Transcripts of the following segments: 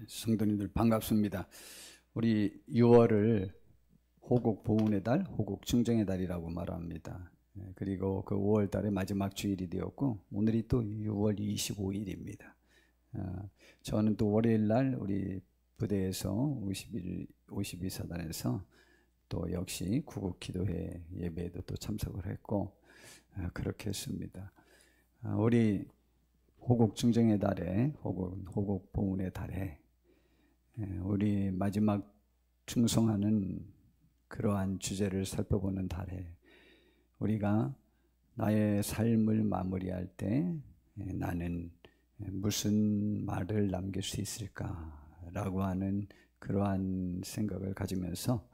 성도님들 반갑습니다. 우리 6월을 호국 보훈의 달, 호국 충정의 달이라고 말합니다. 그리고 그 5월 달의 마지막 주일이 되었고 오늘이 또 6월 25일입니다. 저는 또 월요일 날 우리 부대에서 52사단에서 또 역시 구국 기도회 예배에도 또 참석을 했고 그렇게 했습니다. 우리 호국 충정의 달에 호국 보훈의 달에 우리 마지막 충성하는 그러한 주제를 살펴보는 달에 우리가 나의 삶을 마무리할 때 나는 무슨 말을 남길 수 있을까라고 하는 그러한 생각을 가지면서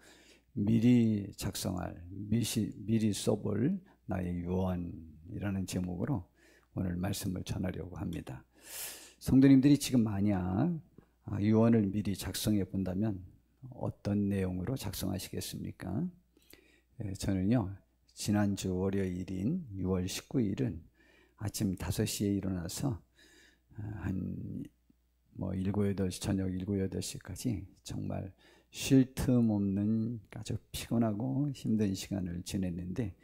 미리 작성할, 미리 써볼 나의 유언이라는 제목으로 오늘 말씀을 전하려고 합니다. 성도님들이 지금 만약 유언을 미리 작성해 본다면 어떤 내용으로 작성하시겠습니까? 저는요, 지난주 월요일인 6월 19일은 아침 5시에 일어나서 한 7, 8시, 저녁 7, 8시까지 정말 쉴 틈 없는 아주 피곤하고 힘든 시간을 지냈는데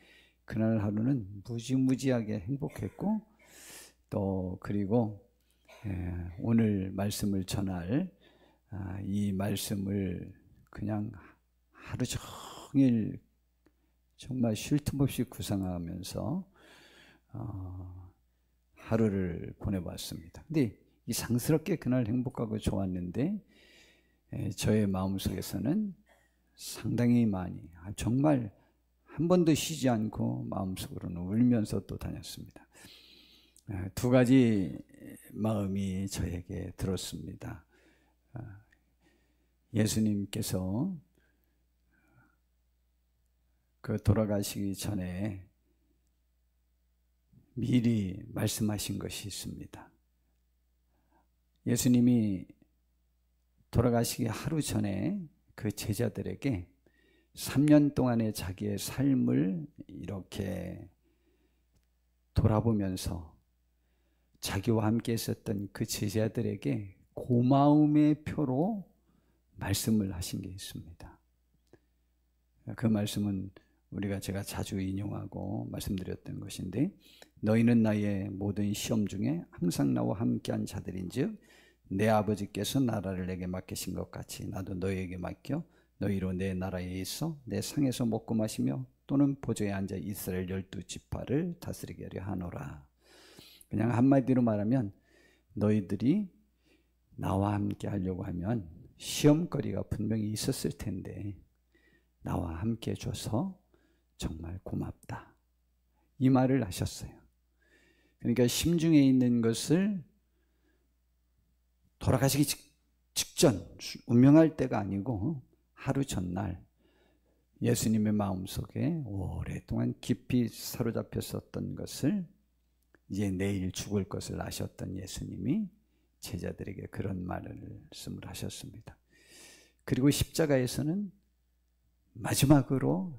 그날 하루는 무지무지하게 행복했고 또 그리고 오늘 말씀을 전할 이 말씀을 그냥 하루 종일 정말 쉴 틈 없이 구상하면서 하루를 보내봤습니다. 근데 이상스럽게 그날 행복하고 좋았는데 저의 마음속에서는 상당히 많이 정말 한 번도 쉬지 않고 마음속으로는 울면서 또 다녔습니다. 두 가지 마음이 저에게 들었습니다. 예수님께서 그 돌아가시기 전에 미리 말씀하신 것이 있습니다. 예수님이 돌아가시기 하루 전에 그 제자들에게 3년 동안의 자기의 삶을 이렇게 돌아보면서 자기와 함께 있었던 그 제자들에게 고마움의 표로 말씀을 하신 게 있습니다. 그 말씀은 제가 자주 인용하고 말씀드렸던 것인데 너희는 나의 모든 시험 중에 항상 나와 함께한 자들인즉 내 아버지께서 나라를 내게 맡기신 것 같이 나도 너희에게 맡겨 너희로 내 나라에 있어 내 상에서 먹고 마시며 또는 보좌에 앉아 이스라엘 12지파를 다스리게 하려 하노라. 그냥 한마디로 말하면 너희들이 나와 함께 하려고 하면 시험거리가 분명히 있었을 텐데 나와 함께 해줘서 정말 고맙다. 이 말을 하셨어요. 그러니까 심중에 있는 것을 돌아가시기 직전 운명할 때가 아니고 하루 전날 예수님의 마음속에 오랫동안 깊이 사로잡혔었던 것을 이제 내일 죽을 것을 아셨던 예수님이 제자들에게 그런 말씀을 하셨습니다. 그리고 십자가에서는 마지막으로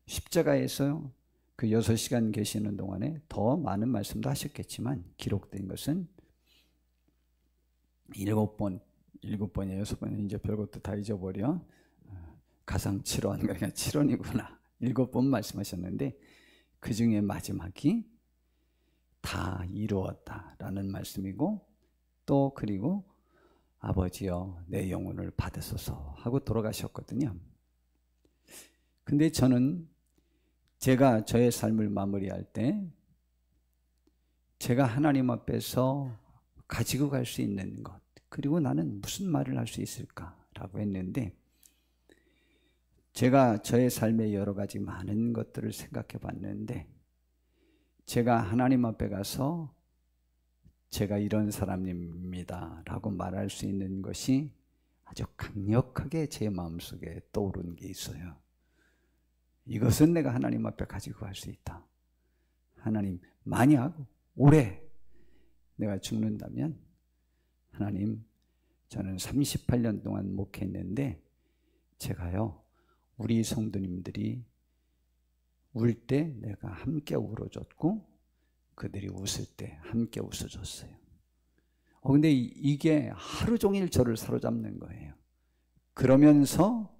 십자가에서 그 6시간 계시는 동안에 더 많은 말씀도 하셨겠지만 기록된 것은 7번이에요. 6번은 이제 별것도 다 잊어버려. 가상 7원, 그러니까 7원이구나. 7번 말씀하셨는데 그 중에 마지막이 다 이루었다라는 말씀이고 또 그리고 아버지여 내 영혼을 받으소서 하고 돌아가셨거든요. 근데 저는 제가 저의 삶을 마무리할 때 제가 하나님 앞에서 가지고 갈 수 있는 것 그리고 나는 무슨 말을 할 수 있을까라고 했는데 제가 저의 삶의 여러 가지 많은 것들을 생각해 봤는데 제가 하나님 앞에 가서 제가 이런 사람입니다 라고 말할 수 있는 것이 아주 강력하게 제 마음속에 떠오른 게 있어요. 이것은 내가 하나님 앞에 가지고 갈 수 있다. 하나님, 만약 올해 내가 죽는다면 하나님, 저는 38년 동안 목회했는데 제가요 우리 성도님들이 울 때 내가 함께 울어줬고 그들이 웃을 때 함께 웃어줬어요. 근데 이게 하루 종일 저를 사로잡는 거예요. 그러면서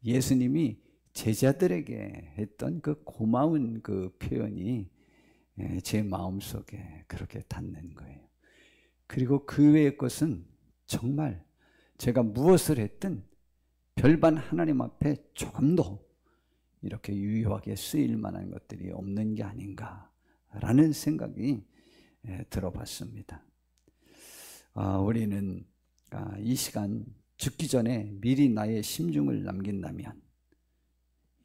예수님이 제자들에게 했던 그 고마운 그 표현이 제 마음속에 그렇게 닿는 거예요. 그리고 그 외의 것은 정말 제가 무엇을 했든 별반 하나님 앞에 조금 더 이렇게 유효하게 쓰일 만한 것들이 없는 게 아닌가라는 생각이 들어봤습니다. 우리는 이 시간 죽기 전에 미리 나의 심중을 남긴다면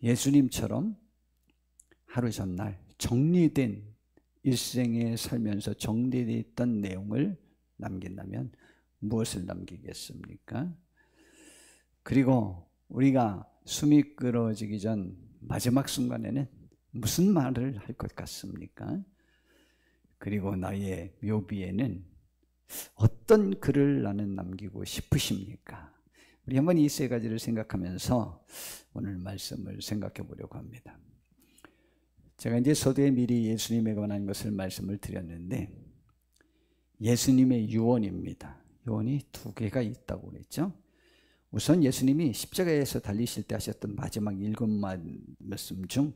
예수님처럼 하루 전날 정리된 일생에 살면서 정리되어 있던 내용을 남긴다면 무엇을 남기겠습니까? 그리고 우리가 숨이 끊어지기 전 마지막 순간에는 무슨 말을 할 것 같습니까? 그리고 나의 묘비에는 어떤 글을 나는 남기고 싶으십니까? 우리 한번 이 세 가지를 생각하면서 오늘 말씀을 생각해 보려고 합니다. 제가 이제 서두에 미리 예수님에 관한 것을 말씀을 드렸는데 예수님의 유언입니다. 유언이 두 개가 있다고 그랬죠. 우선 예수님이 십자가에서 달리실 때 하셨던 마지막 7말씀 중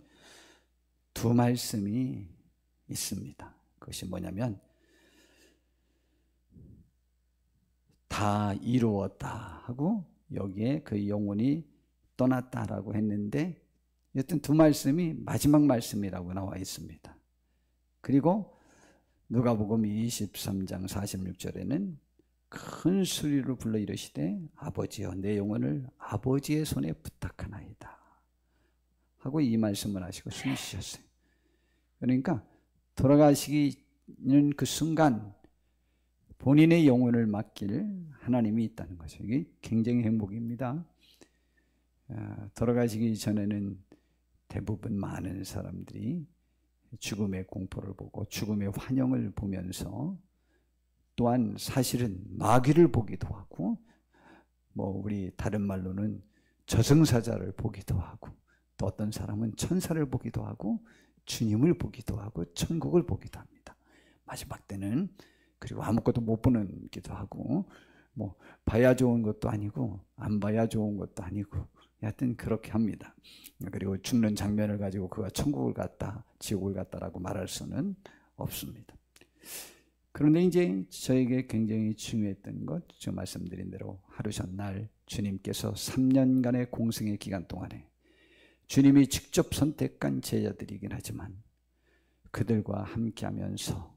두 말씀이 있습니다. 그것이 뭐냐면 다 이루었다 하고 여기에 그 영혼이 떠났다라고 했는데 여튼 두 말씀이 마지막 말씀이라고 나와 있습니다. 그리고 누가복음 23장 46절에는 큰 소리로 불러 이르시되 아버지여 내 영혼을 아버지의 손에 부탁하나이다 하고 이 말씀을 하시고 숨 쉬셨어요. 그러니까 돌아가시는 그 순간 본인의 영혼을 맡길 하나님이 있다는 거죠. 이게 굉장히 행복입니다. 돌아가시기 전에는 대부분 많은 사람들이 죽음의 공포를 보고 죽음의 환영을 보면서 또한 사실은 마귀를 보기도 하고 우리 다른 말로는 저승사자를 보기도 하고 또 어떤 사람은 천사를 보기도 하고 주님을 보기도 하고 천국을 보기도 합니다. 마지막 때는 그리고 아무것도 못 보기도 하고 봐야 좋은 것도 아니고 안 봐야 좋은 것도 아니고 하여튼 그렇게 합니다. 그리고 죽는 장면을 가지고 그가 천국을 갔다 지옥을 갔다라고 말할 수는 없습니다. 그런데 이제 저에게 굉장히 중요했던 것, 제가 말씀드린 대로 하루 전날 주님께서 3년간의 공생의 기간 동안에 주님이 직접 선택한 제자들이긴 하지만 그들과 함께하면서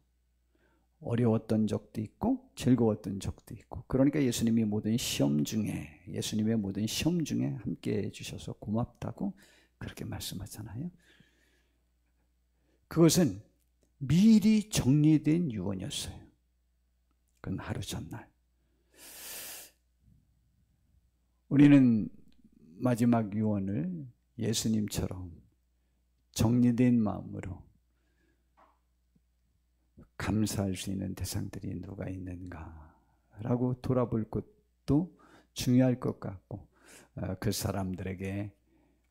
어려웠던 적도 있고 즐거웠던 적도 있고 그러니까 예수님의 모든 시험 중에 함께해 주셔서 고맙다고 그렇게 말씀하잖아요. 그것은 미리 정리된 유언이었어요. 그건 하루 전날. 우리는 마지막 유언을 예수님처럼 정리된 마음으로 감사할 수 있는 대상들이 누가 있는가라고 돌아볼 것도 중요할 것 같고 그 사람들에게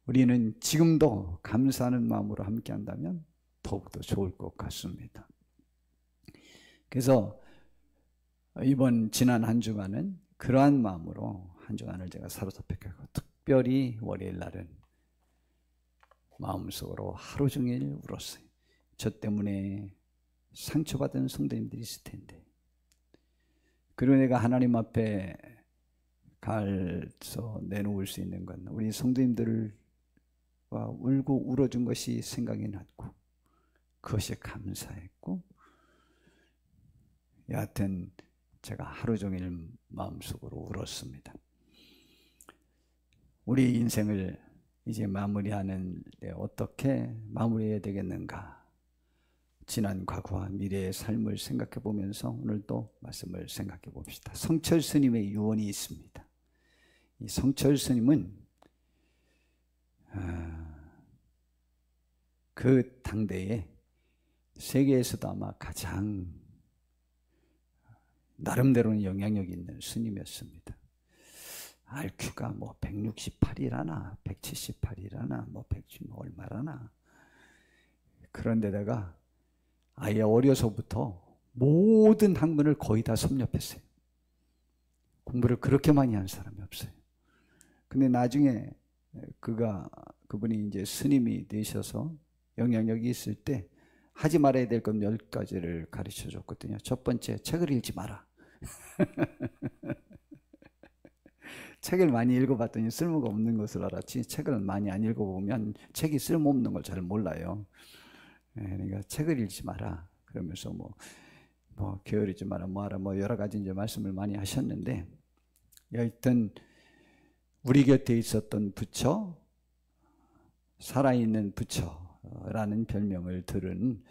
우리는 지금도 감사하는 마음으로 함께한다면 더욱더 좋을 것 같습니다. 그래서 지난 한 주간은 그러한 마음으로 한 주간을 제가 사로잡혔고 특별히 월요일 날은 마음속으로 하루 종일 울었어요. 저 때문에 상처받은 성도님들이 있을 텐데 그리고 내가 하나님 앞에 가서 내놓을 수 있는 건 우리 성도님들과 울고 울어준 것이 생각이 났고 그것이 감사했고 여하튼 제가 하루 종일 마음속으로 울었습니다. 우리 인생을 이제 마무리하는데 어떻게 마무리해야 되겠는가? 지난 과거와 미래의 삶을 생각해 보면서 오늘도 말씀을 생각해 봅시다. 성철 스님의 유언이 있습니다. 이 성철 스님은 그 당대에 세계에서도 아마 가장 나름대로는 영향력 있는 스님이었습니다. RQ가 168이라나 178이라나 100 얼마라나 그런데다가 아예 어려서부터 모든 학문을 거의 다 섭렵했어요. 공부를 그렇게 많이 한 사람이 없어요. 근데 나중에 그분이 이제 스님이 되셔서 영향력이 있을 때 하지 말아야 될 건 10가지를 가르쳐 줬거든요. 첫 번째, 책을 읽지 마라. 책을 많이 읽어봤더니 쓸모가 없는 것을 알았지, 책을 많이 안 읽어보면 책이 쓸모없는 걸 잘 몰라요. 그러니까 책을 읽지 마라. 그러면서 뭐 게으르지 마라, 뭐하라, 여러 가지 이제 말씀을 많이 하셨는데, 여하튼 우리 곁에 있었던 부처, 살아있는 부처라는 별명을 들은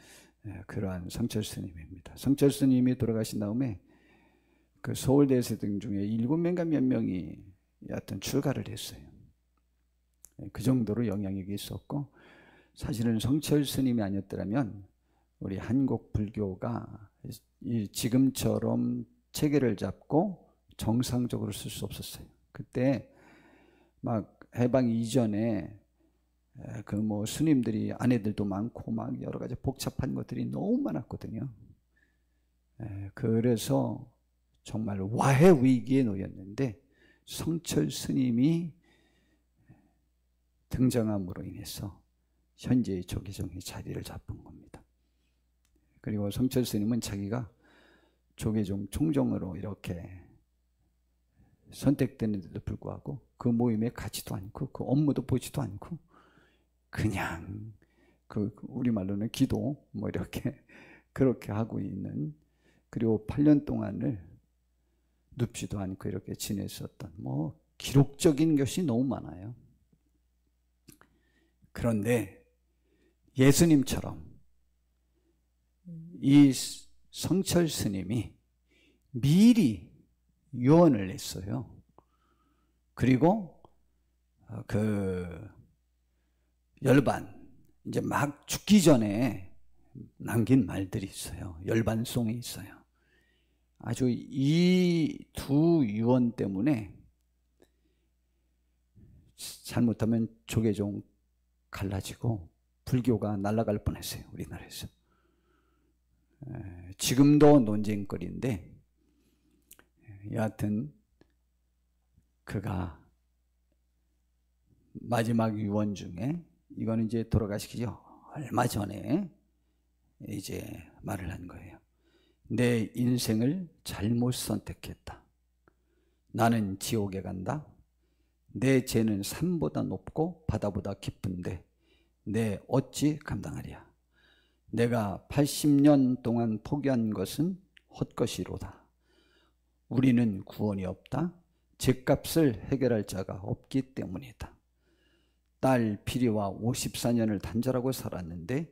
그러한 성철 스님입니다. 성철 스님이 돌아가신 다음에 그 서울대에서 등 중에 7명인가 몇 명이 여하튼 출가를 했어요. 그 정도로 영향력이 있었고, 사실은 성철 스님이 아니었더라면 우리 한국 불교가 지금처럼 체계를 잡고 정상적으로 쓸 수 없었어요. 그때 막 해방 이전에 스님들이 아내들도 많고 막 여러 가지 복잡한 것들이 너무 많았거든요. 그래서 정말 와해 위기에 놓였는데 성철 스님이 등장함으로 인해서 현재의 조계종이 자리를 잡은 겁니다. 그리고 성철 스님은 자기가 조계종 총정으로 이렇게 선택되는데도 불구하고 그 모임에 가지도 않고 그 업무도 보지도 않고 그냥 우리말로는 기도 이렇게 그렇게 하고 있는, 그리고 8년 동안을 눕지도 않고 이렇게 지냈었던 기록적인 것이 너무 많아요. 그런데 예수님처럼 이 성철 스님이 미리 유언을 했어요. 그리고 열반 이제 막 죽기 전에 남긴 말들이 있어요. 열반송이 있어요. 아주 이 두 유언 때문에 잘못하면 조계종 갈라지고 불교가 날아갈 뻔했어요. 우리나라에서. 지금도 논쟁거리인데, 여하튼 그가 마지막 유언 중에, 이거는 이제 돌아가시기 얼마 전에 이제 말을 한 거예요. 내 인생을 잘못 선택했다. 나는 지옥에 간다. 내 죄는 산보다 높고 바다보다 깊은데 내 어찌 감당하랴. 내가 80년 동안 포기한 것은 헛것이로다. 우리는 구원이 없다. 죄값을 해결할 자가 없기 때문이다. 딸 피리와 54년을 단절하고 살았는데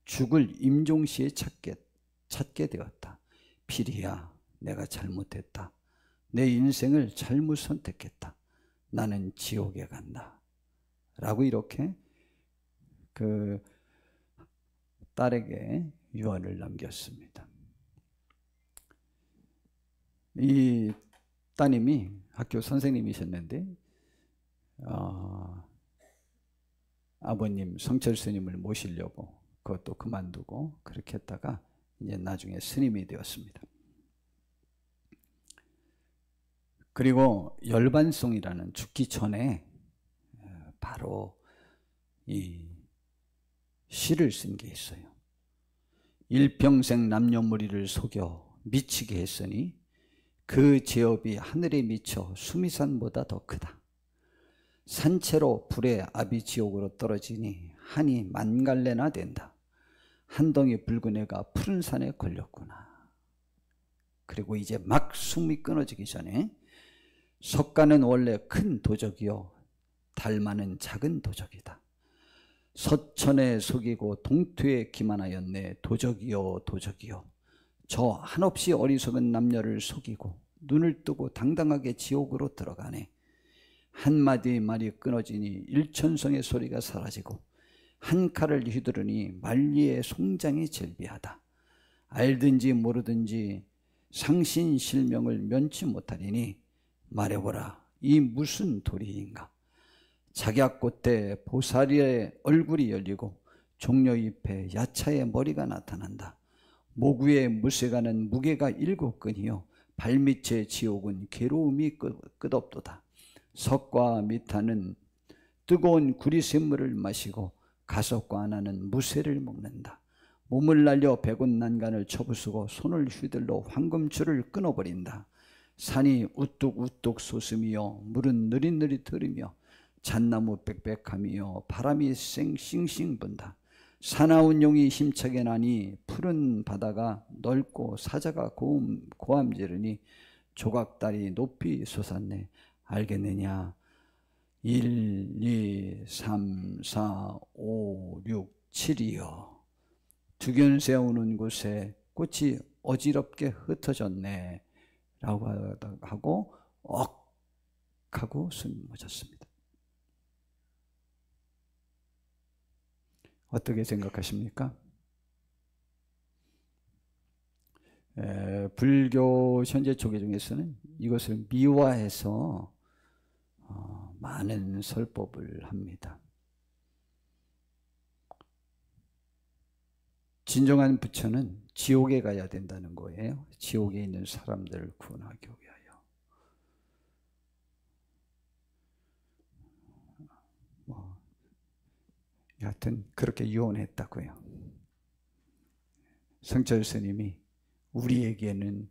죽을 임종시에 찾게 되었다. 피리야, 내가 잘못했다. 내 인생을 잘못 선택했다. 나는 지옥에 간다. 라고 이렇게 그 딸에게 유언을 남겼습니다. 이 따님이 학교 선생님이셨는데 아버님 성철 스님을 모시려고 그것도 그만두고 그렇게 했다가 이제 나중에 스님이 되었습니다. 그리고 열반송이라는, 죽기 전에 바로 이 시를 쓴 게 있어요. 일평생 남녀무리를 속여 미치게 했으니 그 죄업이 하늘에 미쳐 수미산보다 더 크다. 산채로 불의 압이 지옥으로 떨어지니 한이 만갈래나 된다. 한 덩이 붉은 애가 푸른 산에 걸렸구나. 그리고 이제 막 숨이 끊어지기 전에 석가는 원래 큰 도적이요 달마는 작은 도적이다. 서천에 속이고 동투에 기만하였네. 도적이요 도적이요. 저 한없이 어리석은 남녀를 속이고 눈을 뜨고 당당하게 지옥으로 들어가네. 한마디 말이 끊어지니 일천성의 소리가 사라지고 한 칼을 휘두르니 만리의 송장이 절비하다. 알든지 모르든지 상신실명을 면치 못하리니 말해보라, 이 무슨 도리인가. 작약꽃에 보살이의 얼굴이 열리고 종려잎에 야차의 머리가 나타난다. 모구에 물새가는 무게가 7근이요 발밑의 지옥은 괴로움이 끝없도다. 석과 미타는 뜨거운 구리샘물을 마시고 가석과 하나는 무쇠를 먹는다. 몸을 날려 백운 난간을 쳐부수고 손을 휘둘러 황금줄을 끊어버린다. 산이 우뚝우뚝 솟으며 물은 느릿느릿 흐르며 잣나무 빽빽하며 바람이 쌩싱싱 분다. 사나운 용이 힘차게 나니 푸른 바다가 넓고 사자가 고함 지르니 조각달이 높이 솟았네. 알겠느냐? 1, 2, 3, 4, 5, 6, 7이여. 두견 세우는 곳에 꽃이 어지럽게 흩어졌네 라고 하고 억 하고 숨 멎었습니다. 어떻게 생각하십니까? 불교 현재 조계 중에서는 이것을 미화해서 많은 설법을 합니다. 진정한 부처는 지옥에 가야 된다는 거예요. 지옥에 있는 사람들을 구원하기 위하여. 여하튼 그렇게 유언했다고요. 성철 스님이 우리에게는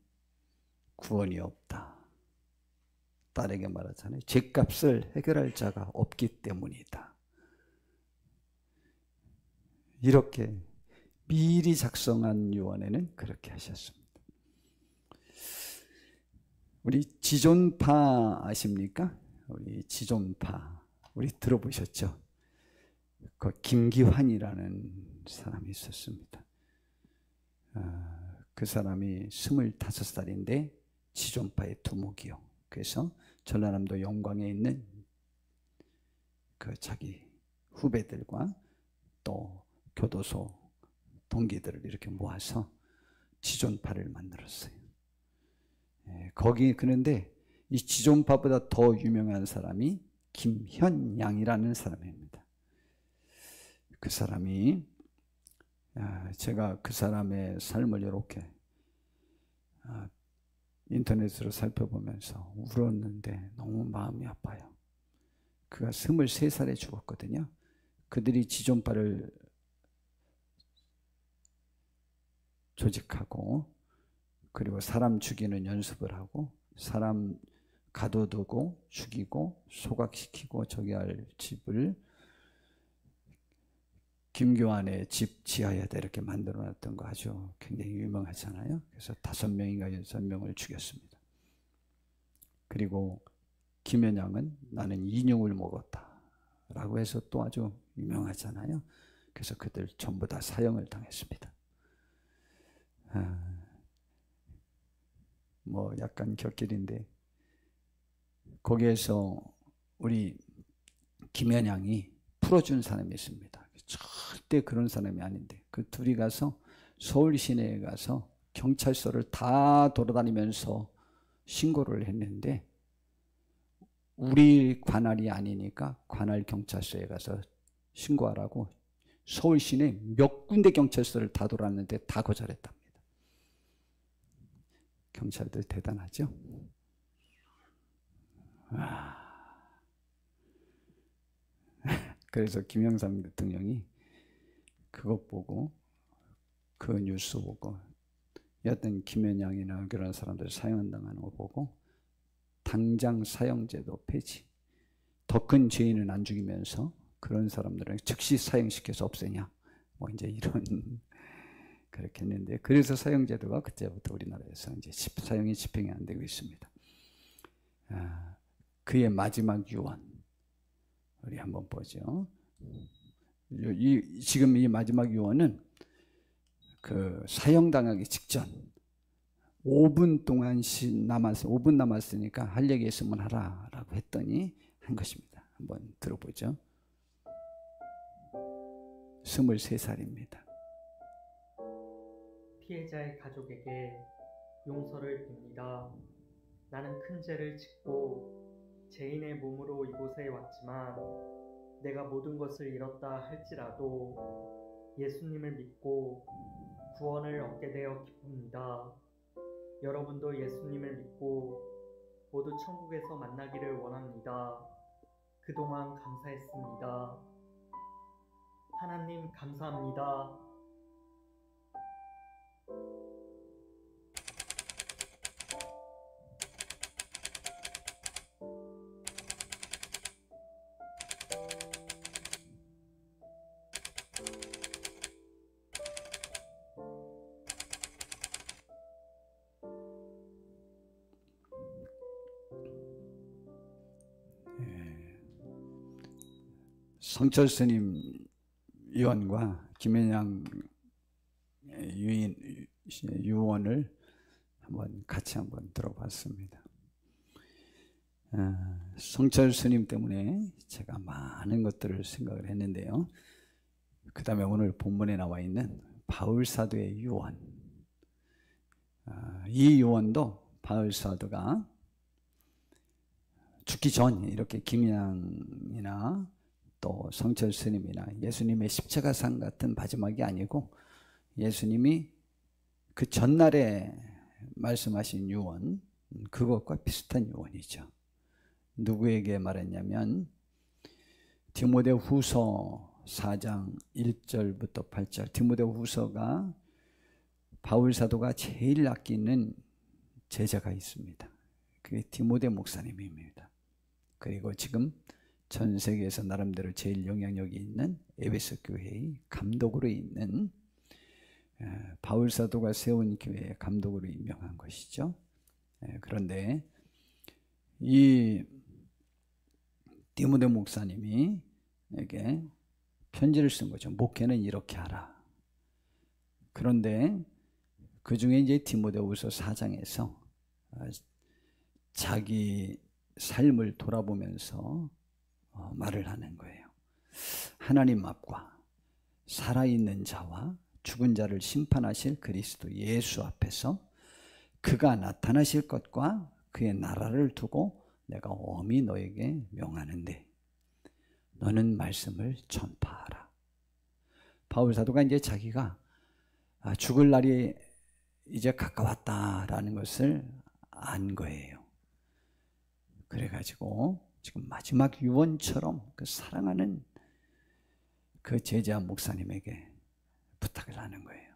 구원이 없다. 딸에게 말하잖아요. 죗값을 해결할 자가 없기 때문이다. 이렇게 미리 작성한 유언에는 그렇게 하셨습니다. 우리 지존파 아십니까? 우리 지존파 우리 들어보셨죠? 그 김기환이라는 사람이 있었습니다. 그 사람이 25살인데 지존파의 두목이요. 그래서 전라남도 영광에 있는 그 자기 후배들과 또 교도소 동기들을 이렇게 모아서 지존파를 만들었어요. 거기 그런데 이 지존파보다 더 유명한 사람이 김현양이라는 사람입니다. 그 사람이 제가 그 사람의 삶을 이렇게 인터넷으로 살펴보면서 울었는데 너무 마음이 아파요. 그가 23살에 죽었거든요. 그들이 지존파를 조직하고 그리고 사람 죽이는 연습을 하고 사람 가둬두고 죽이고 소각시키고 저기 할 집을 김교환의 집 지하에다 이렇게 만들어놨던 거 아주 굉장히 유명하잖아요. 그래서 5명인가 6명을 죽였습니다. 그리고 김현양은 나는 인육을 먹었다 라고 해서 또 아주 유명하잖아요. 그래서 그들 전부 다 사형을 당했습니다. 뭐 약간 곁길인데 거기에서 우리 김현양이 풀어준 사람이 있습니다. 절대 그런 사람이 아닌데 그 둘이 가서 서울 시내에 가서 경찰서를 다 돌아다니면서 신고를 했는데 우리 관할이 아니니까 관할 경찰서에 가서 신고하라고 서울 시내 몇 군데 경찰서를 다 돌았는데 다 거절했답니다. 경찰들 대단하죠? 그래서 김영삼 대통령이 그것 보고 그 뉴스 보고 여하튼 김현양이나 그런 사람들 사형당하는 거 보고 당장 사형제도 폐지, 더 큰 죄인은 안 죽이면서 그런 사람들은 즉시 사형시켜서 없애냐 뭐 이제 이런 그렇게 했는데 그래서 사형제도가 그때부터 우리나라에서 이제 사형이 집행이 안 되고 있습니다. 그의 마지막 유언 우리 한번 보죠. 지금 이 마지막 유언은 그 사형당하기 직전 5분 동안 5분 남았으니까 할 얘기 있으면 하라라고 했더니 한 것입니다. 한번 들어보죠. 23살입니다. 피해자의 가족에게 용서를 빕니다. 나는 큰 죄를 짓고 죄인의 몸으로 이곳에 왔지만 내가 모든 것을 잃었다 할지라도 예수님을 믿고 구원을 얻게 되어 기쁩니다. 여러분도 예수님을 믿고 모두 천국에서 만나기를 원합니다. 그동안 감사했습니다. 하나님 감사합니다. 성철 스님 유언과 김현양 유언을 같이 한번 들어봤습니다. 성철 스님 때문에 제가 많은 것들을 생각을 했는데요. 그 다음에 오늘 본문에 나와 있는 바울 사도의 유언, 이 유언도 바울 사도가 죽기 전 이렇게 김현양이나 또 성철 스님이나 예수님의 십자가상 같은 마지막이 아니고 예수님이 그 전날에 말씀하신 유언, 그것과 비슷한 유언이죠. 누구에게 말했냐면 디모데 후서 4장 1절부터 8절, 디모데 후서가 바울 사도가 제일 아끼는 제자가 있습니다. 그게 디모데 목사님입니다. 그리고 지금 전 세계에서 나름대로 제일 영향력이 있는 에베소 교회의 감독으로 있는 바울 사도가 세운 교회의 감독으로 임명한 것이죠. 그런데 이 디모데 목사님이 에게 편지를 쓴 거죠. 목회는 이렇게 하라. 그런데 그 중에 이제 디모데후서 4장에서 자기 삶을 돌아보면서 말을 하는 거예요. 하나님 앞과 살아있는 자와 죽은 자를 심판하실 그리스도 예수 앞에서 그가 나타나실 것과 그의 나라를 두고 내가 엄히 너에게 명하는데 너는 말씀을 전파하라. 바울 사도가 이제 자기가 죽을 날이 이제 가까웠다라는 것을 안 거예요. 그래가지고 지금 마지막 유언처럼 그 사랑하는 그 제자 목사님에게 부탁을 하는 거예요.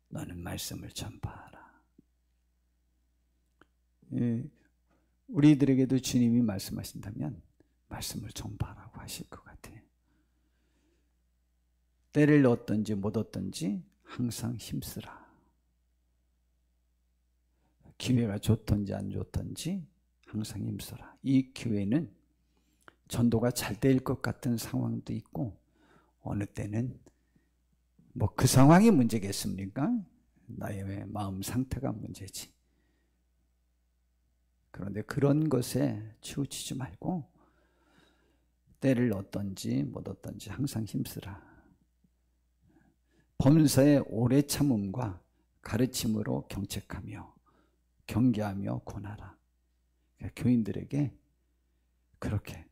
너는 말씀을 전파하라. 우리들에게도 주님이 말씀하신다면 말씀을 전파하라고 하실 것 같아요. 때를 얻든지 못 얻든지 항상 힘쓰라. 기회가 좋든지 안 좋든지 항상 힘써라. 이 기회는 전도가 잘 될 것 같은 상황도 있고 어느 때는 뭐 그 상황이 문제겠습니까? 나의 마음 상태가 문제지. 그런데 그런 것에 치우치지 말고 때를 얻든지 못 얻든지 항상 힘쓰라. 범사의 오래 참음과 가르침으로 경책하며 경계하며 권하라. 교인들에게 그렇게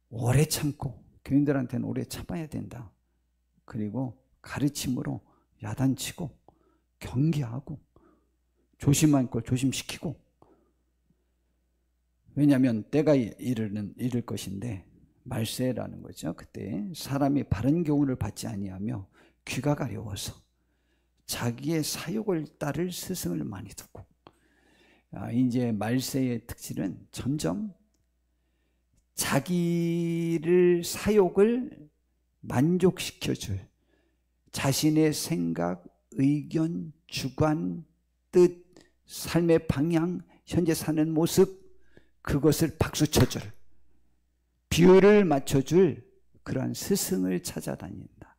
오래 참고, 교인들한테는 오래 참아야 된다. 그리고 가르침으로 야단치고 경계하고 조심할 걸 조심시키고. 왜냐하면 때가 이를 것인데 말세라는 거죠. 그때 사람이 바른 교훈을 받지 아니하며 귀가 가려워서 자기의 사욕을 따를 스승을 많이 두고, 이제 말세의 특질은 점점 자기를 사욕을 만족시켜줄 자신의 생각, 의견, 주관, 뜻, 삶의 방향, 현재 사는 모습, 그것을 박수쳐줄, 비율을 맞춰줄 그러한 스승을 찾아다닌다.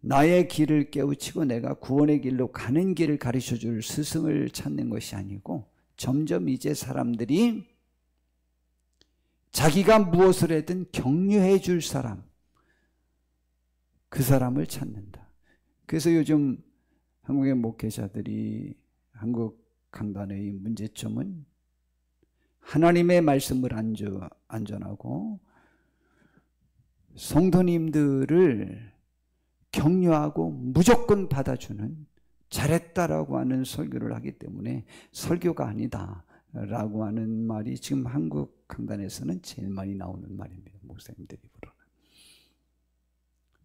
나의 길을 깨우치고 내가 구원의 길로 가는 길을 가르쳐줄 스승을 찾는 것이 아니고 점점 이제 사람들이 자기가 무엇을 하든 격려해 줄 사람, 그 사람을 찾는다. 그래서 요즘 한국의 목회자들이, 한국 강단의 문제점은 하나님의 말씀을 안전하고 성도님들을 격려하고 무조건 받아주는, 잘했다라고 하는 설교를 하기 때문에 설교가 아니다라고 하는 말이 지금 한국 강단에서는 제일 많이 나오는 말입니다. 목사님들 입으로는.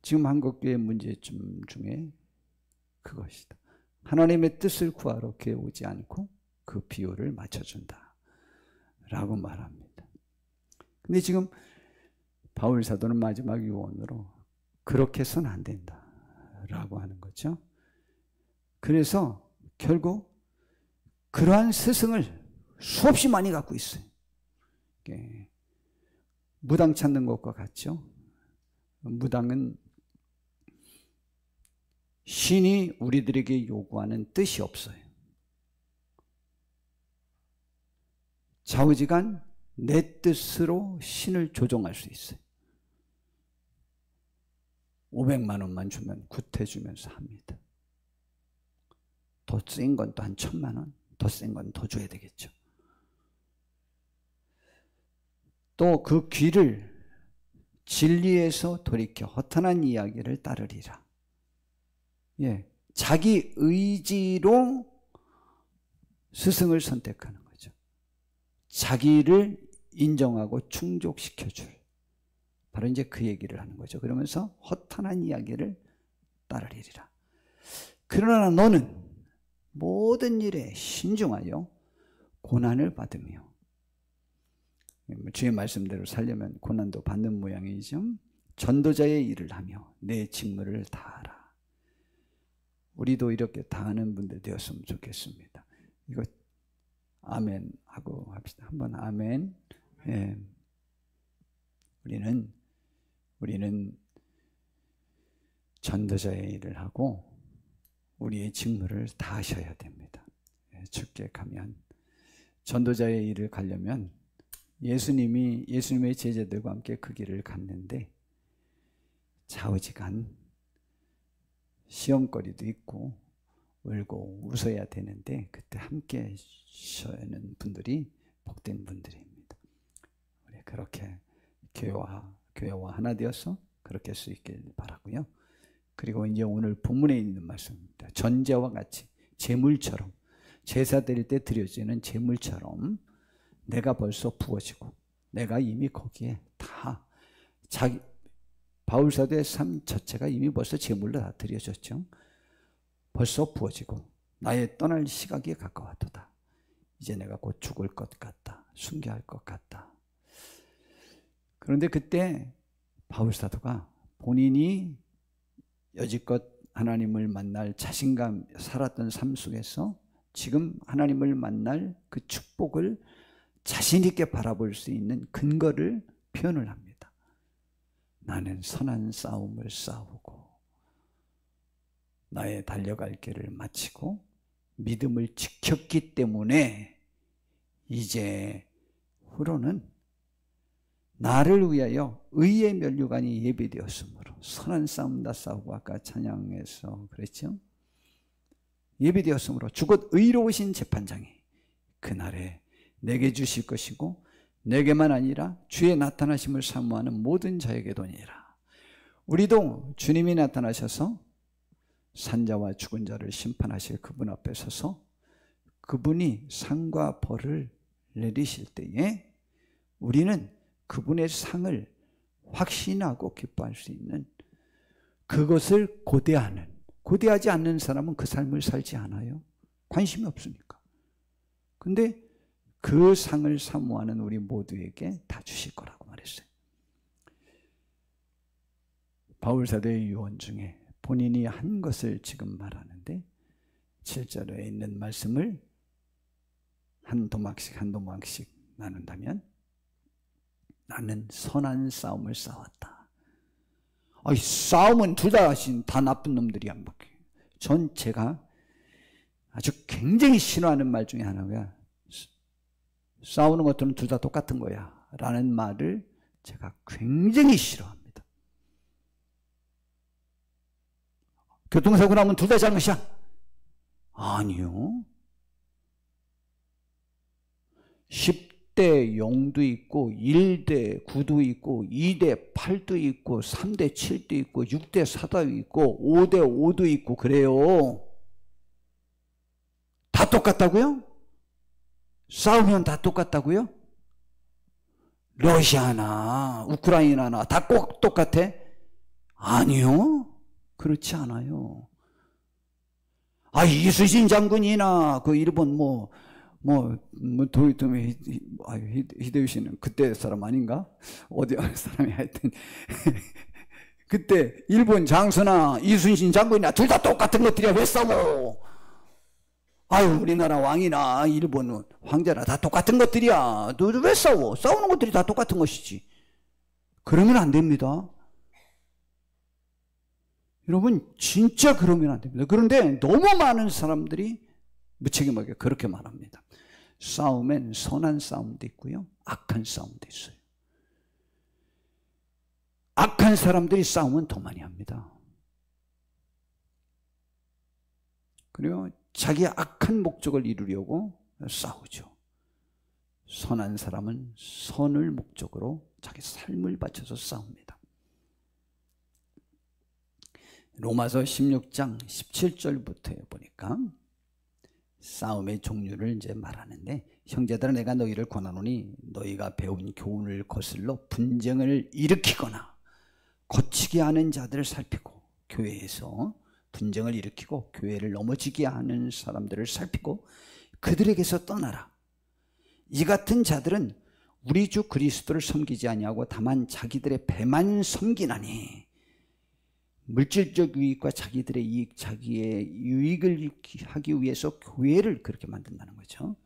지금 한국교회 문제점 중에 그것이다. 하나님의 뜻을 구하러 교회 오지 않고 그 비율을 맞춰준다 라고 말합니다. 근데 지금 바울 사도는 마지막 유언으로 그렇게 해서는 안 된다 라고 하는 거죠. 그래서 결국 그러한 스승을 수없이 많이 갖고 있어요. 무당 찾는 것과 같죠. 무당은 신이 우리들에게 요구하는 뜻이 없어요. 좌우지간 내 뜻으로 신을 조종할 수 있어요. 500만 원만 주면 구태주면서 합니다. 더 센 건 또 한 1000만 원, 더 센 건 더 줘야 되겠죠. 또 그 귀를 진리에서 돌이켜 허탄한 이야기를 따르리라. 예, 자기 의지로 스승을 선택하는 거죠. 자기를 인정하고 충족시켜줄. 바로 이제 그 얘기를 하는 거죠. 그러면서 허탄한 이야기를 따르리라. 그러나 너는 모든 일에 신중하여 고난을 받으며, 주의 말씀대로 살려면 고난도 받는 모양이죠. 전도자의 일을 하며 내 직무를 다하라. 우리도 이렇게 다하는 분들 되었으면 좋겠습니다. 이거 아멘 하고 합시다. 한번 아멘. 예. 우리는 전도자의 일을 하고 우리의 직무를 다하셔야 됩니다. 주께 가면 전도자의 일을 가려면 예수님의 제자들과 함께 그 길을 갔는데 좌우지간 시험거리도 있고 울고 웃어야 되는데 그때 함께 쉬는 분들이 복된 분들입니다. 우리 그렇게 교회와 하나 되어서 그렇게 할 수 있길 바라고요. 그리고 이제 오늘 본문에 있는 말씀입니다. 전제와 같이 제물처럼, 제사 드릴 때 드려지는 제물처럼 내가 벌써 부어지고 내가 이미 거기에 다 바울 사도의 삶 자체가 이미 벌써 제물로 다 드려졌죠. 벌써 부어지고 나의 떠날 시각이 가까웠도다. 이제 내가 곧 죽을 것 같다. 순교할 것 같다. 그런데 그때 바울 사도가 본인이 여지껏 하나님을 만날 자신감 살았던 삶 속에서 지금 하나님을 만날 그 축복을 자신 있게 바라볼 수 있는 근거를 표현을 합니다. 나는 선한 싸움을 싸우고 나의 달려갈 길을 마치고 믿음을 지켰기 때문에 이제 후로는 나를 위하여 의의 면류관이 예비되었으므로, 선한 싸움 다 싸우고 아까 찬양에서 그랬죠. 예비되었으므로 주곧 의로우신 재판장이 그날에 내게 주실 것이고 내게만 아니라 주의 나타나심을 사모하는 모든 자에게도니라. 우리도 주님이 나타나셔서 산자와 죽은 자를 심판하실 그분 앞에 서서 그분이 상과 벌을 내리실 때에 우리는 그분의 상을 확신하고 기뻐할 수 있는 그것을 고대하지 않는 사람은 그 삶을 살지 않아요. 관심이 없으니까. 근데 그 상을 사모하는 우리 모두에게 다 주실 거라고 말했어요. 바울 사도의 유언 중에 본인이 한 것을 지금 말하는데 7절에 있는 말씀을 한 도막씩 나눈다면 나는 선한 싸움을 싸웠다. 싸움은 둘 다 나쁜 놈들이 안 바뀌어요. 전 제가 아주 굉장히 싫어하는 말 중에 하나가 싸우는 것들은 둘 다 똑같은 거야 라는 말을 제가 굉장히 싫어합니다. 교통사고 나면 둘 다 잘못이야? 아니요. 10대 0도 있고 1대 9도 있고 2대 8도 있고 3대 7도 있고 6대 4도 있고 5대 5도 있고 그래요. 다 똑같다고요? 싸우면 다 똑같다고요? 러시아나 우크라이나나 다 꼭 똑같아? 아니요. 그렇지 않아요. 이순신 장군이나 그 일본 도요토미 히데요시는 그때 사람 아닌가? 어디 사람이 하여튼 그때 일본 장수나 이순신 장군이나 둘 다 똑같은 것들이야. 왜 싸워? 우리나라 왕이나 일본 황제나 다 똑같은 것들이야. 너 왜 싸워? 싸우는 것들이 다 똑같은 것이지. 그러면 안 됩니다. 여러분 진짜 그러면 안 됩니다. 그런데 너무 많은 사람들이 무책임하게 그렇게 말합니다. 싸움엔 선한 싸움도 있고요, 악한 싸움도 있어요. 악한 사람들이 싸움은 더 많이 합니다. 그리고 자기의 악한 목적을 이루려고 싸우죠. 선한 사람은 선을 목적으로 자기 삶을 바쳐서 싸웁니다. 로마서 16장 17절부터 보니까 싸움의 종류를 이제 말하는데, 형제들아 내가 너희를 권하노니 너희가 배운 교훈을 거슬러 분쟁을 일으키거나 거치게 하는 자들을 살피고, 교회에서 분쟁을 일으키고 교회를 넘어지게 하는 사람들을 살피고 그들에게서 떠나라. 이 같은 자들은 우리 주 그리스도를 섬기지 아니하고 다만 자기들의 배만 섬기나니, 물질적 유익과 자기들의 이익, 자기의 유익을 하기 위해서 교회를 그렇게 만든다는 거죠.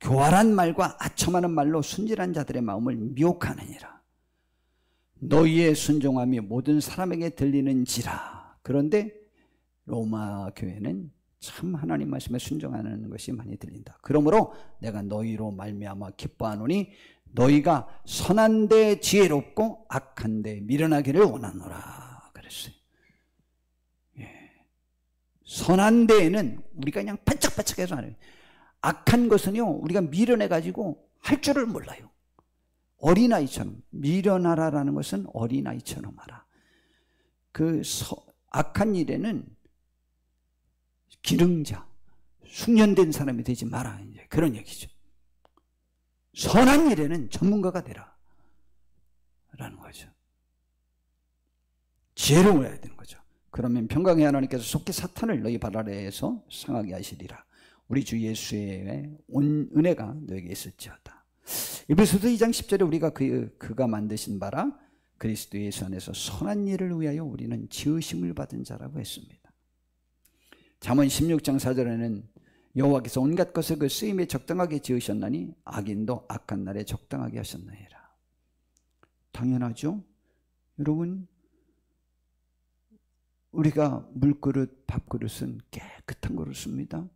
교활한 말과 아첨하는 말로 순진한 자들의 마음을 미혹하느니라. 너희의 순종함이 모든 사람에게 들리는지라. 그런데 로마 교회는 참 하나님 말씀에 순종하는 것이 많이 들린다. 그러므로 내가 너희로 말미암아 기뻐하노니 너희가 선한 데 지혜롭고 악한 데 미련하기를 원하노라. 그랬어요. 선한 데에는 우리가 그냥 반짝반짝해서 하는, 악한 것은요 우리가 미련해가지고 할 줄을 몰라요. 어린아이처럼 미련하라라는 것은 어린아이처럼 하라. 악한 일에는 기능자, 숙련된 사람이 되지 마라, 이제 그런 얘기죠. 선한 일에는 전문가가 되라 라는 거죠. 지혜로워야 되는 거죠. 그러면 평강의 하나님께서 속히 사탄을 너희 발 아래에서 상하게 하시리라. 우리 주 예수의 온 은혜가 너에게 있을지어다. 에베소서 2장 10절에 우리가 그가 만드신 바라 그리스도 예수 안에서 선한 일을 위하여 우리는 지으심을 받은 자라고 했습니다. 잠언 16장 4절에는 여호와께서 온갖 것을 그 쓰임에 적당하게 지으셨나니 악인도 악한 날에 적당하게 하셨나이다. 당연하죠. 여러분, 우리가 물그릇, 밥그릇은 깨끗한 거로 씁니다.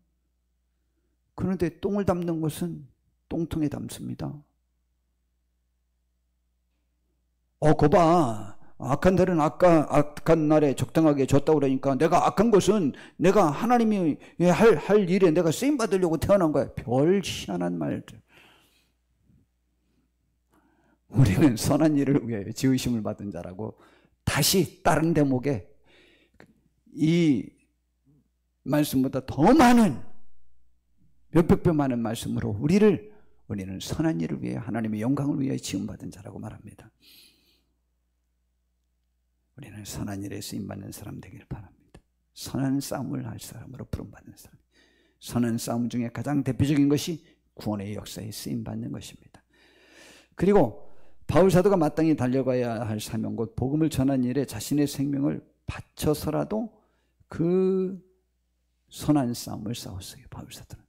그런데 똥을 담는 것은 똥통에 담습니다. 거봐, 악한 날은 악한 날에 적당하게 줬다고 그러니까 내가 악한 것은 내가 하나님이 할 일에 내가 쓰임받으려고 태어난 거야. 별 희한한 말들. 우리는 선한 일을 위하여 지으심을 받은 자라고 다시 다른 대목에 이 말씀보다 더 많은, 몇백 배 많은 말씀으로 우리는 선한 일을 위해 하나님의 영광을 위하여 지음받은 자라고 말합니다. 우리는 선한 일에 쓰임받는 사람 되기를 바랍니다. 선한 싸움을 할 사람으로 부름받는 사람. 선한 싸움 중에 가장 대표적인 것이 구원의 역사에 쓰임받는 것입니다. 그리고 바울 사도가 마땅히 달려가야 할 사명, 곧 복음을 전하는 일에 자신의 생명을 바쳐서라도 그 선한 싸움을 싸웠어요, 바울 사도는.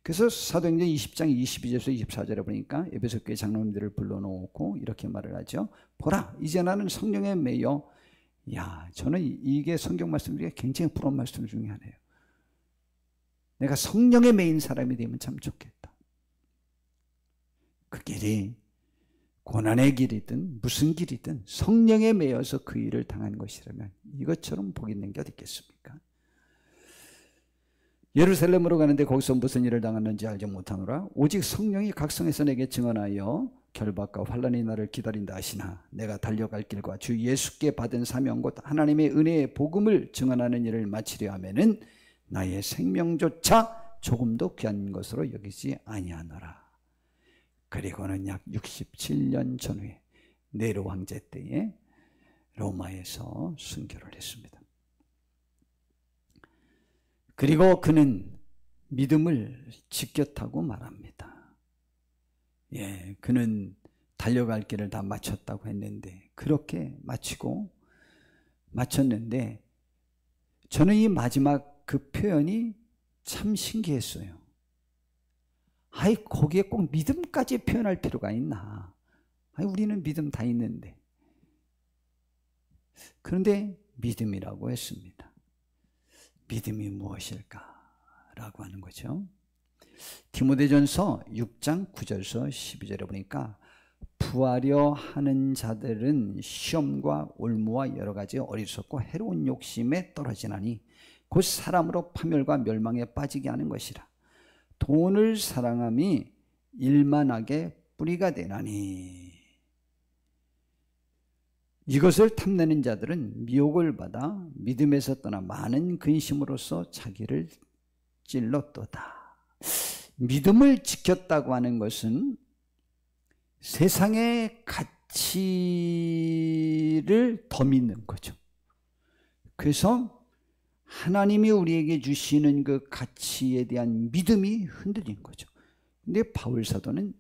그래서 사도행전 20장 22절에서 24절에 보니까 에베소 교회 장로님들을 불러놓고 이렇게 말을 하죠. 보라, 이제 나는 성령에 매여. 저는 이게 성경 말씀 중에 굉장히 부러운 말씀 중에 하나예요. 내가 성령에 매인 사람이 되면 참 좋겠다. 그 길이 고난의 길이든 무슨 길이든 성령에 매여서 그 일을 당한 것이라면 이것처럼 복 있는 게 어디 있겠습니까? 예루살렘으로 가는데 거기서 무슨 일을 당하는지 알지 못하노라. 오직 성령이 각성해서 내게 증언하여 결박과 환난이 나를 기다린다 하시나 내가 달려갈 길과 주 예수께 받은 사명 곧 하나님의 은혜의 복음을 증언하는 일을 마치려 하면은 나의 생명조차 조금도 귀한 것으로 여기지 아니하노라. 그리고는 약 67년 전후에 네로 황제 때에 로마에서 순교를 했습니다. 그리고 그는 믿음을 지켰다고 말합니다. 그는 달려갈 길을 다 마쳤다고 했는데 그렇게 마쳤는데 저는 이 마지막 그 표현이 참 신기했어요. 거기에 꼭 믿음까지 표현할 필요가 있나? 우리는 믿음 다 있는데. 그런데 믿음이라고 했습니다. 믿음이 무엇일까라고 하는 거죠. 디모데전서 6장 9절서 12절에 보니까 부하려 하는 자들은 시험과 올무와 여러 가지 어리석고 해로운 욕심에 떨어지나니 곧 사람으로 파멸과 멸망에 빠지게 하는 것이라. 돈을 사랑함이 일만하게 뿌리가 되나니 이것을 탐내는 자들은 미혹을 받아 믿음에서 떠나 많은 근심으로써 자기를 찔렀도다. 믿음을 지켰다고 하는 것은 세상의 가치를 더 믿는 거죠. 그래서 하나님이 우리에게 주시는 그 가치에 대한 믿음이 흔들린 거죠. 근데 바울 사도는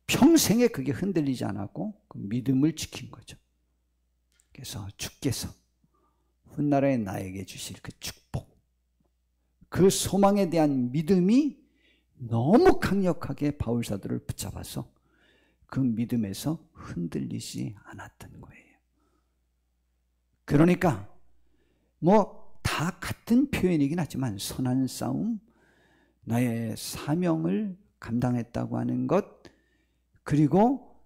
평생에 그게 흔들리지 않았고 그 믿음을 지킨 거죠. 그래서 주께서 훗날에 나에게 주실 그 축복, 그 소망에 대한 믿음이 너무 강력하게 바울 사도를 붙잡아서 그 믿음에서 흔들리지 않았던 거예요. 그러니까 다 같은 표현이긴 하지만 선한 싸움, 나의 사명을 감당했다고 하는 것, 그리고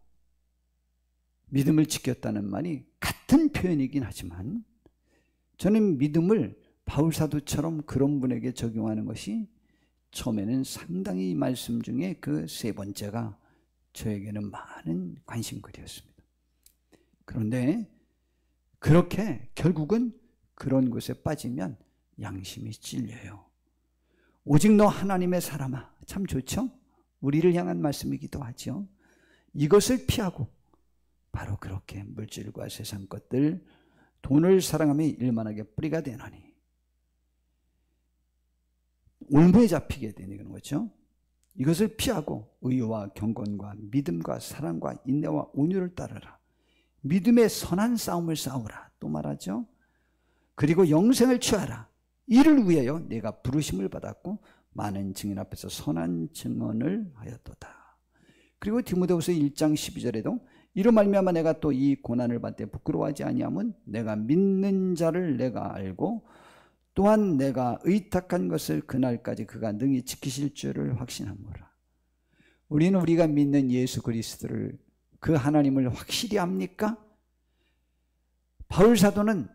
믿음을 지켰다는 말이 같은 표현이긴 하지만 저는 믿음을 바울 사도처럼 그런 분에게 적용하는 것이 처음에는 상당히 이 말씀 중에 그 세 번째가 저에게는 많은 관심거리였습니다. 그런데 그렇게 결국은 그런 곳에 빠지면 양심이 찔려요. 오직 너 하나님의 사람아, 참 좋죠? 우리를 향한 말씀이기도 하죠. 이것을 피하고 바로 그렇게 물질과 세상 것들, 돈을 사랑함이 일만하게 뿌리가 되나니 올무에 잡히게 되는 거죠. 이것을 피하고 의와 경건과 믿음과 사랑과 인내와 온유를 따르라. 믿음의 선한 싸움을 싸우라. 또 말하죠. 그리고 영생을 취하라. 이를 위하여 내가 부르심을 받았고 많은 증인 앞에서 선한 증언을 하였도다. 그리고 디모데후서 1장 12절에도 이로 말미암아 내가 또 이 고난을 받되 부끄러워하지 아니함은 내가 믿는 자를 내가 알고 또한 내가 의탁한 것을 그날까지 그가 능히 지키실 줄을 확신하노라. 우리는 우리가 믿는 예수 그리스도를, 그 하나님을 확실히 압니까? 바울 사도는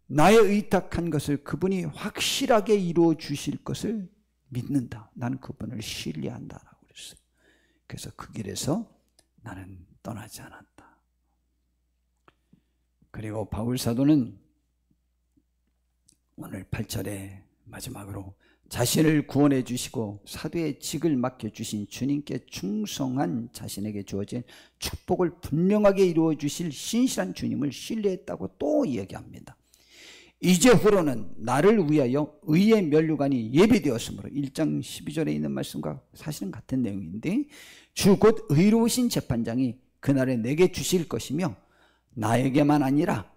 나의 의탁한 것을 그분이 확실하게 이루어 주실 것을 믿는다. 나는 그분을 신뢰한다라고 그랬어요. 그래서 그 길에서 나는 떠나지 않았다. 그리고 바울 사도는 오늘 8절에 마지막으로 자신을 구원해 주시고 사도의 직을 맡겨주신 주님께 충성한 자신에게 주어진 축복을 분명하게 이루어 주실 신실한 주님을 신뢰했다고 또 이야기합니다. 이제후로는 나를 위하여 의의 면류관이 예비되었으므로 1장 12절에 있는 말씀과 사실은 같은 내용인데 주 곧 의로우신 재판장이 그날에 내게 주실 것이며 나에게만 아니라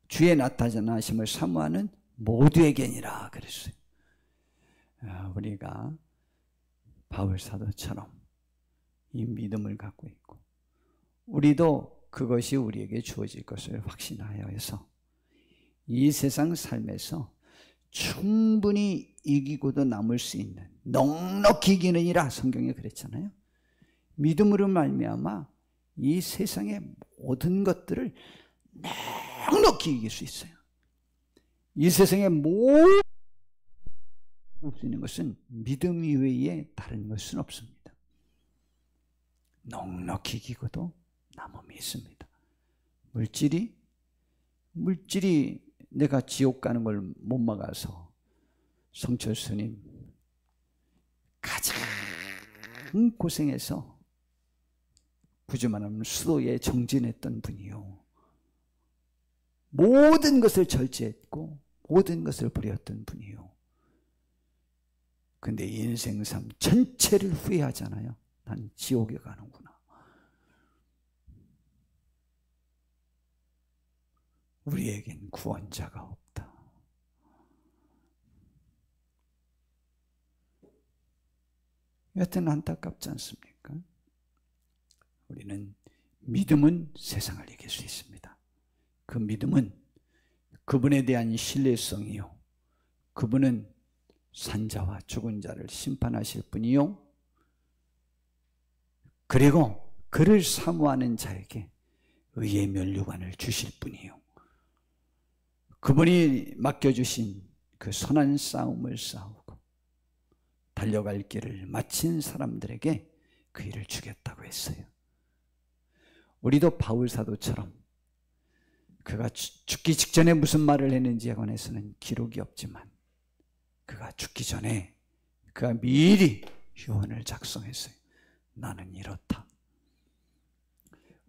주의 나타나심을 사모하는 모두에게니라 그랬어요. 우리가 바울 사도처럼 이 믿음을 갖고 있고 우리도 그것이 우리에게 주어질 것을 확신하여 해서 이 세상 삶에서 충분히 이기고도 남을 수 있는, 넉넉히 이기느니라 성경에 그랬잖아요. 믿음으로 말미암아 이 세상의 모든 것들을 넉넉히 이길 수 있어요. 이 세상의 모든 볼 수 있는 것은 믿음 이외에 다른 것은 없습니다. 넉넉히 기고도 남음이 있습니다. 물질이 내가 지옥 가는 걸 못 막아서 성철 스님 가장 고생해서 구주만하면 수도에 정진했던 분이요. 모든 것을 절제했고 모든 것을 버렸던 분이요. 근데 인생 삶 전체를 후회하잖아요. 난 지옥에 가는구나. 우리에겐 구원자가 없다. 여튼 안타깝지 않습니까? 우리는 믿음은 세상을 이길 수 있습니다. 그 믿음은 그분에 대한 신뢰성이요. 그분은 산자와 죽은 자를 심판하실 분이요. 그리고 그를 사모하는 자에게 의의 면류관을 주실 분이요. 그분이 맡겨주신 그 선한 싸움을 싸우고 달려갈 길을 마친 사람들에게 그 일을 주겠다고 했어요. 우리도 바울 사도처럼 그가 죽기 직전에 무슨 말을 했는지에 관해서는 기록이 없지만 그가 죽기 전에 그가 미리 유언을 작성했어요. 나는 이렇다.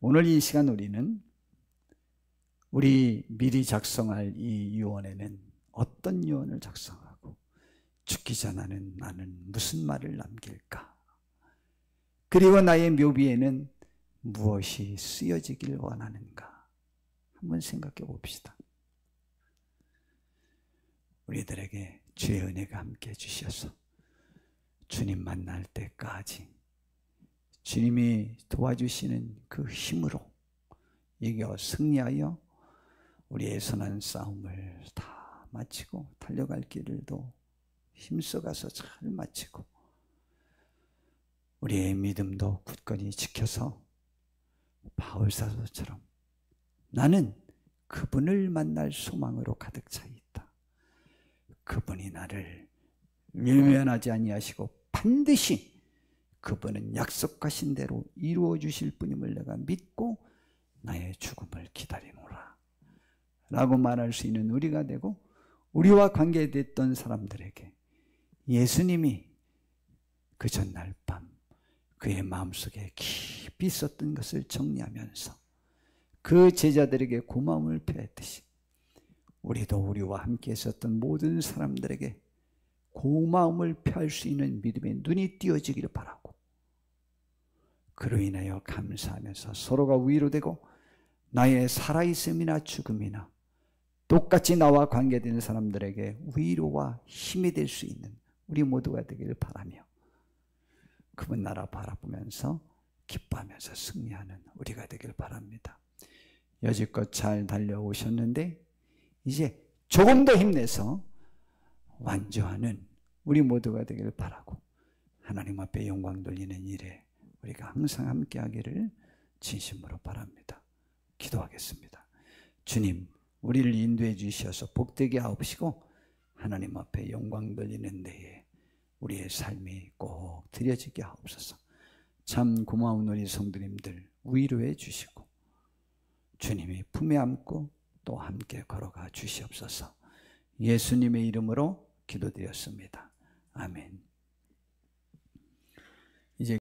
오늘 이 시간 우리는 우리 미리 작성할 이 유언에는 어떤 유언을 작성하고 죽기 전에는 나는 무슨 말을 남길까? 그리고 나의 묘비에는 무엇이 쓰여지길 원하는가? 한번 생각해 봅시다. 우리들에게 주의 은혜가 함께 해주셔서 주님 만날 때까지 주님이 도와주시는 그 힘으로 이겨 승리하여 우리의 선한 싸움을 다 마치고 달려갈 길을도 힘써가서 잘 마치고 우리의 믿음도 굳건히 지켜서 바울 사도처럼 나는 그분을 만날 소망으로 가득 차 있다. 그분이 나를 외면하지 아니하시고 반드시 그분은 약속하신 대로 이루어 주실 분임을 내가 믿고 나의 죽음을 기다리노라 라고 말할 수 있는 우리가 되고 우리와 관계됐던 사람들에게 예수님이 그 전날 밤 그의 마음속에 깊이 있었던 것을 정리하면서 그 제자들에게 고마움을 표했듯이 우리도 우리와 함께 있었던 모든 사람들에게 고마움을 표할 수 있는 믿음의 눈이 띄어지기를 바라고 그로 인하여 감사하면서 서로가 위로되고 나의 살아있음이나 죽음이나 똑같이 나와 관계되는 사람들에게 위로와 힘이 될 수 있는 우리 모두가 되기를 바라며 그분 나라 바라보면서 기뻐하면서 승리하는 우리가 되길 바랍니다. 여지껏 잘 달려오셨는데 이제 조금 더 힘내서 완주하는 우리 모두가 되기를 바라고 하나님 앞에 영광 돌리는 일에 우리가 항상 함께 하기를 진심으로 바랍니다. 기도하겠습니다. 주님, 우리를 인도해 주셔서 복되게 하옵시고 하나님 앞에 영광 돌리는 데에 우리의 삶이 꼭 드려지게 하옵소서. 참 고마운 우리 성도님들 위로해 주시고 주님이 품에 안고 또 함께 걸어가 주시옵소서. 예수님의 이름으로 기도드렸습니다. 아멘.